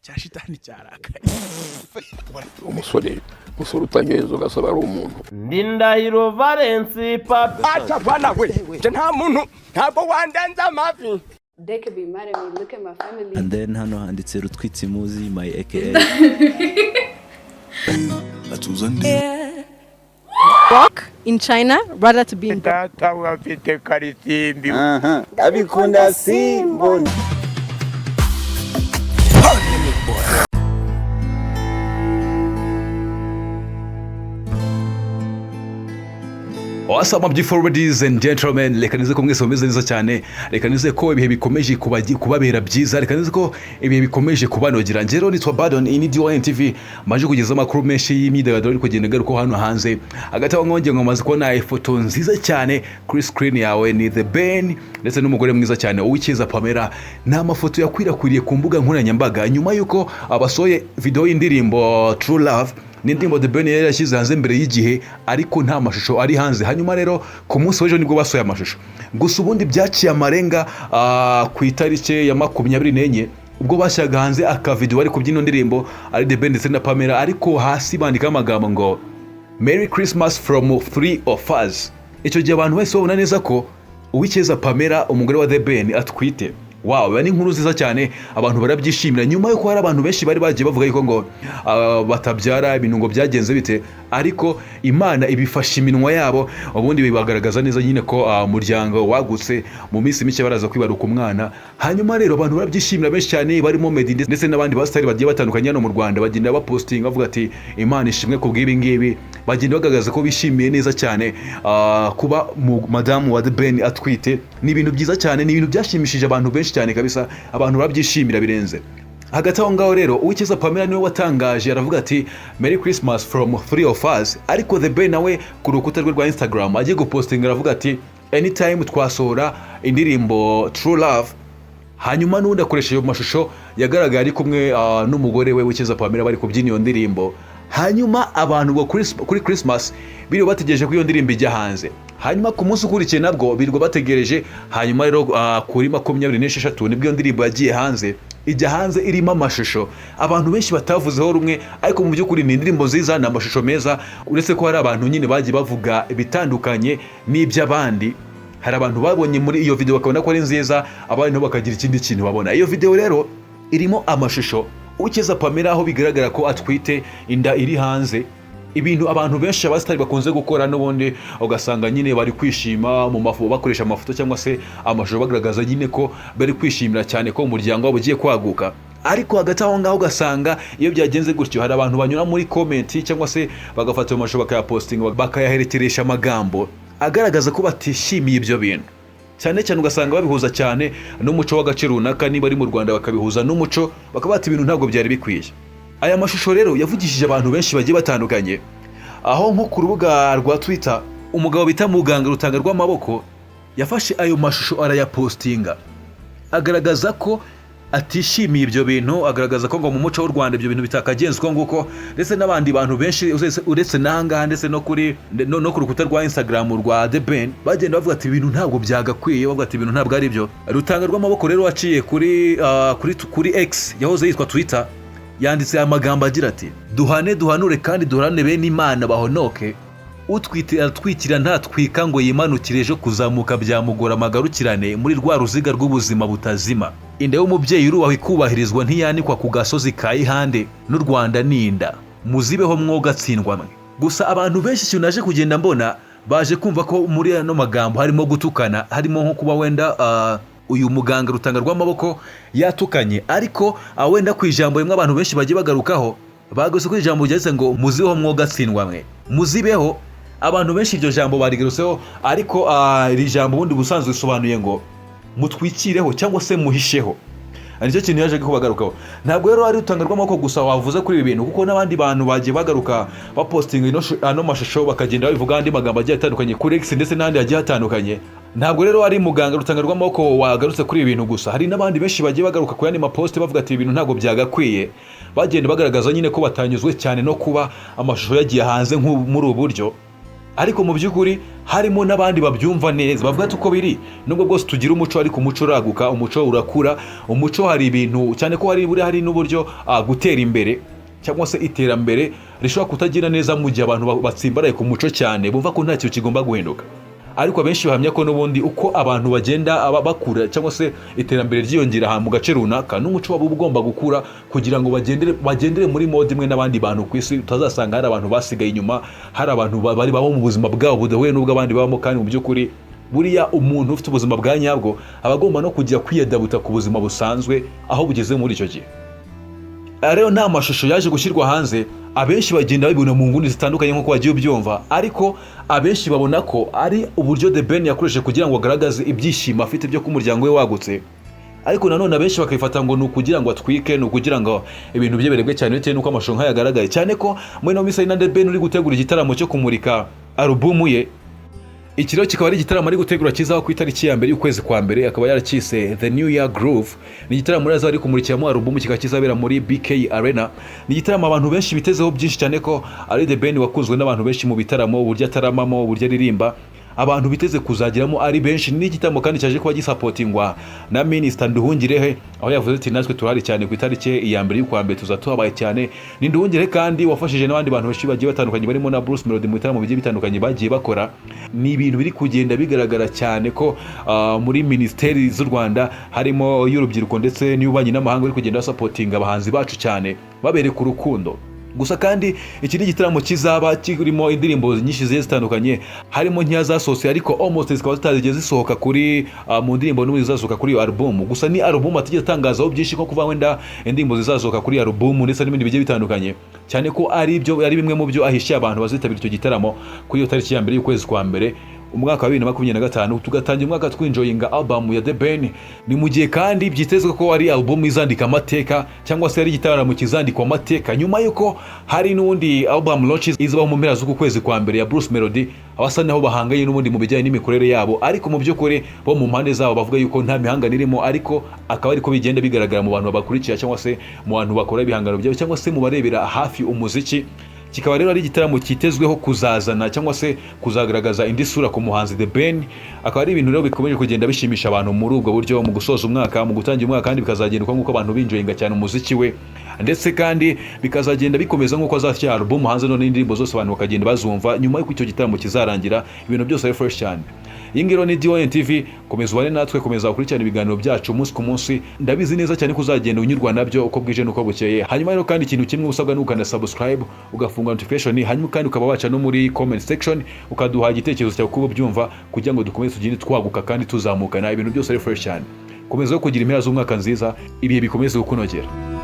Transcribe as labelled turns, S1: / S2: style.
S1: cya shitani cyarakaye.
S2: umusore utanyoheza ugasaba ari umuntu.
S3: Ndindahiro Valence Papa.
S4: Acha bana we, nta muntu ntabwo wandanza amavi.
S5: They could be mad at me. Look at my family.
S6: And then hano handitse Rutwitsi Muzi my aka.
S7: Work in China rather to be in
S4: Tata wafite karisimbi.
S8: Abikunda simbo.
S9: What's up my beautiful ladies and gentlemen, reka nize ko mwese mumeze neza cyane, reka nize ko ibihe bikomeje kubabera byiza, reka nize ko ibihe bikomeje kubanogera. Njero nitwa Badon in TV, maje kugeza amakuru menshi y'imyidagaduro ari kugenda garuko hano hanze. Hagati aho ngongeye ngomaze kubona ifoto nziza cyane kuri screen yawe ni The Ben ndetse n'umugore mwiza cyane Uwicyeza Pamela. Ni amafoto yakwirakwiriye ku mbuga nkoranyambaga nyuma yuko abasoye video y'indirimbo True Love n'indirimbo The Ben yashyize hanze mbere y'igihe, ariko nta mashusho ari hanze. Hanyuma rero ku munsi w'ejo nibwo basoye amashusho. Gusa ubundi byaciye amarenga ku itariki ya 24 ubwo bashyaga hanze aka video ari kubyino ndirimbo ari The Ben ndetse na Pamela, ariko hasi bandika amagambo ngo Merry Christmas from 3 of us. Icyo gihe abantu bose babona neza ko Uwicyeza Pamela umugore wa The Ben atwite. Wow, bani inkuru nziza cyane, abantu barabyishimira nyuma yuko hari abantu benshi bari bagiye bavuga yuko ngo batabyara ibintu ngo byagenze bite, ariko Imana ibifasha iminwa yabo, ubundi bibagaragaza neza nyine ko umuryango wagutse mu minsi mike baraza kwibaruka umwana. Hanyuma rero abantu barabyishimira benshi cyane, barimo Meddy ndetse n'abandi basitari bagiye batandukanye hano mu Rwanda, bagenda baposting bavuga ati Imana ishimwe ku bw'ibi ngibi, bagenda bagaragaza ko bishimiye neza cyane kuba madamu wa The Ben atwite. Ni ibintu byiza cyane, ni ibintu byashimishije abantu benshi cyane kabisa, abantu babyishimira birenze. Hagati aho ngaho rero Uwicyeza Pamela niwe watangaje, aravuga ati Merry Christmas from 3 of us, ariko The Ben nawe ku rukuta rwe rwa Instagram agiye gupostinga aravuga ati anytime twasohora indirimbo True Love. Hanyuma n'undi akoresheje ayo mashusho yagaragaye ari kumwe n'umugore we Uwicyeza Pamela bari kubyina iyo ndirimbo. Hanyuma abantu kuri Christmas biriwe bategereje ko iyo ndirimbo ijya hanze. Hanyuma ku munsi ukurikiye nabwo birirwa bategereje. Hanyuma rero kuri 26 nibwo iyo ndirimbo yagiye hanze, ijya hanze irimo amashusho abantu benshi batavuzeho rumwe, ariko mu by'ukuri ni indirimbo nziza, ni amashusho meza. Uretse ko hari abantu nyine bagiye bavuga bitandukanye n'iby'abandi, hari abantu babonye muri iyo video bakabona ko ari nziza, abandi bakagira ikindi kintu babona. Iyo video rero irimo amashusho Uwicyeza Pamela aho bigaragara ko atwite, inda iri hanze. Ibintu abantu benshi abasitari bakunze gukora n'ubundi ugasanga nyine bari kwishima mu mafoto, bakoresha amafoto cyangwa se amashusho bagaragaza nyine ko bari kwishimira cyane ko umuryango wabo ugiye kwaguka. Ariko hagati aho ngaho ugasanga iyo byagenze gutyo hari abantu banyura muri comment cyangwa se bagafata ayo mashusho bakayapostinga bakayaherekeresha amagambo agaragaza ko batishimiye ibyo bintu. Cyane cyane ugasanga babihuza cyane n'umuco w'agace runaka, niba ari mu Rwanda bakabihuza n'umuco, bakabata ibintu ntabwo byari bikwiye. Aya mashusho rero yavugishije abantu benshi bagiye batandukanye, aho nko ku rubuga rwa Twitter umugabo bita Muganga Rutanga rw'amaboko yafashe ayo mashusho arayapostinga agaragaza ko atishimiye ibyo bintu, agaragaza ko ngo mu muco w'u Rwanda ibyo bintu bitakagenzwa nguko, ndetse n'abandi bantu benshi uretse nanga ndetse no ku rukuta rwa Instagram rwa The Ben bagenda bavuga ati ibintu ntabwo byagakwiye, bavuga ati ibintu ntabwo ari byo. Rutanga rw'amaboko rero waciye kuri X yahoze yitwa Twitter, yanditse amagambo agira ati duhanure kandi duhorane bene Imana bahonoke, utwite atwikira ntatwika ngo yimanukire ejo kuzamuka byamugora amagarukirane muri rwa ruziga rw'ubuzima butazima. Inda y'umubyeyi urubahwa ikubahirizwa ntiyanikwa ku gasozi ka Ihande, n'u Rwanda ninda muzibeho mwogatsindwa mwe. Gusa abantu benshi ikintu naje kugenda mbona baje kumva ko muri ano magambo harimo gutukana, harimo nko kuba wenda uyu Muganga Rutanga rw'amaboko yatukanye, ariko wenda ku ijambo rimwe abantu benshi bagiye bagarukaho bagose ko ijambo ryanditse ngo muzibeho mwogatsindwa mwe. Muzibeho abantu benshi iryo jambo barigeruseho, ariko iri jambo ubundi busanzwe bisobanuye ngo mutwikireho cyangwa se muhisheho. Aricyo kintu yaje kubagarukaho. Ntabwo rero ari Rutanga rw'amaboko gusa wavuze kuri ibi bintu, kuko n'abandi bantu bagiye bagaruka bapostinga ano mashusho bakagenda babivuga andi magambo agiye atandukanye kuri X ndetse n'andi agiye atandukanye. Ntabwo rero ari Muganga Rutanga rw'amaboko wagarutse kuri ibi bintu gusa, hari n'abandi benshi bagiye bagaruka ku yandi mapost bavuga ati ibintu ntabwo byagakwiye, bagenda bagaragaza nyine ko batanyuzwe cyane no kuba amashusho yagiye hanze muri ubu buryo. ariko mu by'ukuri harimo n'abandi babyumva neza bavuga ati uko biri nubwo bwose tugira umuco ariko umuco uraguka, umuco urakura, umuco hari ibintu cyane ko hari n'uburyo gutera imbere cyangwa se iterambere rishobora kutagira neza mu gihe abantu batsimbaraye ku muco cyane bumva ko nta kintu kigomba guhinduka. Ariko abenshi bahamya ko n'ubundi uko abantu bagenda bakura cyangwa se iterambere ryiyongera mu gace runaka n'umuco wabo ugomba gukura kugira ngo bagendere muri mode imwe n'abandi bantu ku isi. Utazasanga hari abantu basigaye inyuma, hari abantu bari babo mu buzima bwabo budahuye n'ubwo abandi babamo, kandi mu by'ukuri buriya umuntu ufite ubuzima bwa nyabwo aba agomba no kujya kwiyadabuta ku buzima busanzwe aho bugeze muri icyo gihe. Rero nta mashusho yaje gushyirwa hanze, abenshi bagenda babibona mu nguni zitandukanye nk'uko bagiye ubyumva, ariko abenshi babona ko ari uburyo The Ben yakoresheje kugira ngo agaragaze ibyishimo afite byo ku muryango we wagutse. Ariko nanone abenshi bakifata ngo ni ukugira ngo atwike, ni ukugira ngo ibintu bye birebwe cyane bitewe n'uko amashusho nk'aya yagaragaye, cyane ko muri no minsi na The Ben uri gutegura igitaramo cyo kumurika alubumu ye. Iki rero kikaba ari igitaramo ari gutegura kizaho ku itariki ya mbere y'ukwezi kwa mbere, akaba yarakise The New Year Groove. Ni igitaramo rero ari kumurikiramo alubumu, kikaba kizabera muri BK Arena. Ni igitaramo abantu benshi bitezeho byinshi cyane ko ari The Ben wakunzwe n'abantu benshi mu bitaramo, uburyo ataramamo, uburyo aririmba, abantu biteze kuzagiramo ari benshi. Ni igitaramo kandi cyaje kuba gisapotingwa na Minister Nduhungirehe, aho yavuze ati natwe turahari cyane ku itariki ya mbere y'ukwa mbere tuzatuhabaye cyane. Ni Nduhungirehe kandi wafashije n'abandi bantu benshi bagiye batandukanye barimo na Bruce Melody mu bitaramo bigiye bitandukanye bagiye bakora. Ni ibintu biri kugenda bigaragara cyane ko muri ministeri z'u Rwanda harimo y'urubyiruko ndetse n'ububanyi n'amahanga bari kugenda basapotinga abahanzi bacu cyane babereka urukundo. Gusa kandi iki ni igitaramo kizaba kirimo indirimbo nyinshi zigiye zitandukanye, harimo nkeya zasohotse ariko almost zikaba zitazigeze zisohoka kuri mu ndirimbo n'ubu zizasohoka kuri iyo album. Gusa ni album atigeze atangazaho byinshi ko kuva wenda indirimbo zizasohoka kuri album ndetse n'ibindi bigiye bitandukanye, cyane ko ari bimwe mu byo ahishiye abantu bazitabira icyo gitaramo kuri iyo tariki ya mbere y'ukwezi kwa mbere umwaka wa 2025. Tugatangira umwaka twinjoyinga album ya The Ben. Ni mu gihe kandi byitezwe ko ari album izandika amateka cyangwa se ari igitaramo kizandikwa amateka, nyuma yuko hari n'undi album launches izabaho mu mpera z'uku kwezi kwa mbere ya Bruce Melody, abasa naho bahanganye n'ubundi mu bijyanye n'imikorere yabo, ariko mu by'ukuri bo mu mpande zabo bavuga yuko nta mihangano irimo, ariko akaba ariko bigenda bigaragara mu bantu bakurikira cyangwa se mu bantu bakora ibihangano byabo cyangwa se mu barebera hafi umuziki. Kikaba rero ari igitaramo kitezweho kuzazana cyangwa se kuzagaragaza indi sura ku muhanzi The Ben. Akaba ari ibintu rero bikomeje kugenda bishimisha abantu muri ubwo buryo mu gusoza umwaka, mu gutangira umwaka, kandi bikazagenda nk'uko abantu binjoyinga cyane umuziki we, ndetse kandi bikazagenda bikomeza nk'uko azashyira album hanze none indirimbo zose abantu bakagenda bazumva nyuma y'uko icyo gitaramo kizarangira. Ibintu byose ari fresh cyane. Iyi ngiro ni DON TV, komeza ubane natwe, komeza gukurikirana ibiganiro byacu umunsi ku munsi. Ndabizi neza cyane ko uzagenda unyurwa nabyo uko bwije n'uko bukeye. Hanyuma rero kandi ikintu kimwe usabwa ni ukanda subscribe, ugafunga notification, hanyuma kandi ukaba waca no muri comment section ukaduha igitekerezo cyawe kuko byumva kugira ngo dukomeze tugende twaguka kandi tuzamukana. Ibintu byose ari fresh cyane. Komeza kugira impera z'umwaka nziza, ibihe bikomeze kukunogera.